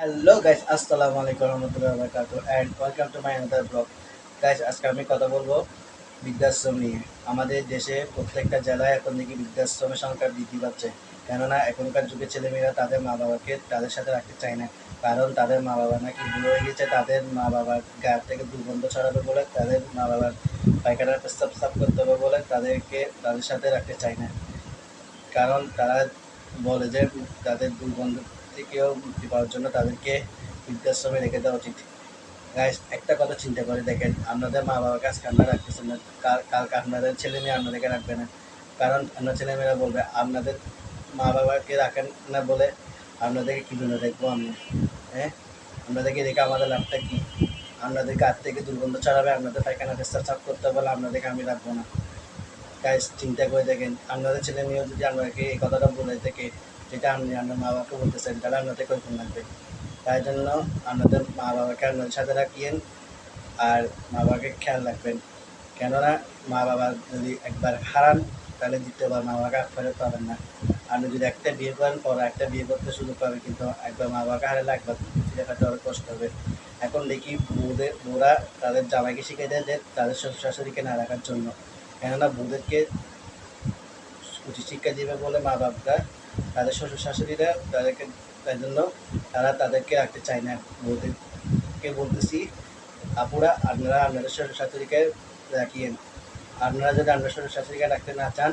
Hello guys, আসসালামু আলাইকুম রহমতুল্লাহি ওয়া বারাকাতুহু and welcome to my another blog. Guys, আজকে আমি কথা বলবো বৃদ্ধাশ্রম নিয়ে। আমাদের দেশে প্রত্যেকটা জেলায় এখন দেখি বৃদ্ধাশ্রমের সংখ্যা বৃদ্ধি পাচ্ছে। কেননা এখনকার যুগের ছেলেমেয়েরা তাদের মা বাবাকে তাদের সাথে রাখতে চায় না। কারণ তাদের মা বাবা নাকি বুড়ো হয়ে গেছে, তাদের মা বাবার গা থেকে দুর্গন্ধ ছড়াবে বলে, তাদের মা বাবার পায়খানা পেচ্ছাব সাফ করতে হবে বলে তাদেরকে তাদের সাথে রাখতে চায় না। কারণ তারা বলে যে তাদের দুর্গন্ধ থেকেও মুক্তি পাওয়ার জন্য তাদেরকে বৃদ্ধাশ্রমে রেখে দেওয়া উচিত। গাইস, একটা কথা চিন্তা করে দেখেন, আপনাদের মা বাবাকে আজকে আপনারা রাখতেছেন না, কালকে আপনাদের ছেলে মেয়ে আপনাদেরকে রাখবে না। কারণ আপনার ছেলেমেয়েরা বলবে আপনাদের মা বাবাকে রাখেন না বলে আপনাদেরকে কী জন্য দেখবো আমি। হ্যাঁ, আপনাদেরকে রেখে আমাদের লাভটা কী? আপনাদেরকে হাত থেকে দুর্গন্ধ ছড়াবে, আপনাদের পায়খানা পেচ্ছাব সাফ করতে বলে আপনাদেরকে আমি রাখবো না। গাইস, চিন্তা করে দেখেন, আপনাদের ছেলে মেয়েও যদি আপনাকে এই কথাটা বলে থাকে যেটা আপনি আপনার মা বাবাকে বলতেছেন, তাহলে আপনাদের কীরকম লাগবে? তাই জন্য আপনাদের মা বাবাকে আপনাদের সাথে রাখিয়েন আর মা বাবাকে খেয়াল রাখবেন। কেননা মা বাবা যদি একবার হারান তাহলে দ্বিতীয়বার মা বাবাকে আর ফেরত পাবেন না। আপনি যদি একটা বিয়ে করেন, পরে একটা বিয়ে করতে সুযোগ পাবেন, কিন্তু একবার মা বাবাকে হারালে একবার ফিরে পেতে অনেক কষ্ট হবে। এখন দেখি বউরা তাদের জামাইকে শিখিয়ে দেয় যে তাদের শ্বশুর শাশুড়িকে না রাখার জন্য। কেননা বউদেরকে উচিত শিক্ষা দিবে বলে মা বাপরা তাদের শ্বশুর শাশুড়িরা তাদেরকে, তাই জন্য তারা তাদেরকে রাখতে চায় না। বউদেরকে বলতেছি, আপুরা আপনারা আপনাদের শ্বশুর শাশুড়িকে রাখিয়েন। আপনারা যদি আপনার শ্বশুর শাশুড়িকে রাখতে না চান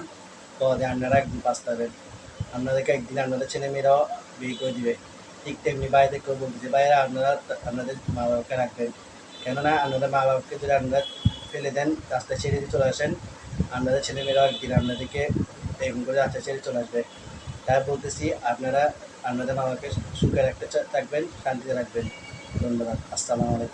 তাহলে আপনারা একদিন পাস্তাবেন। আপনাদেরকে একদিন আপনাদের ছেলে মেয়েরাও বিয়ে করে দিবে। ঠিক তেমনি ভাইদেরকেও বলতেছি, ভাইয়েরা আপনারা আপনাদের মা বাবাকে রাখবেন। কেননা আপনাদের মা বাবাকে যদি আপনারা ফেলে দেন, রাস্তায় ছেড়ে দিয়ে চলে আসেন, আপনাদের ছেলে মেয়েরাও একদিন আপনাদেরকে এরকম করে রাস্তায় ছেড়ে চলে আসবে। তাই বলতেছি, আপনারা আপনাদের মা বাবাকে সুখে রাখতে থাকবেন, শান্তিতে রাখবেন। ধন্যবাদ। আসসালামু আলাইকুম।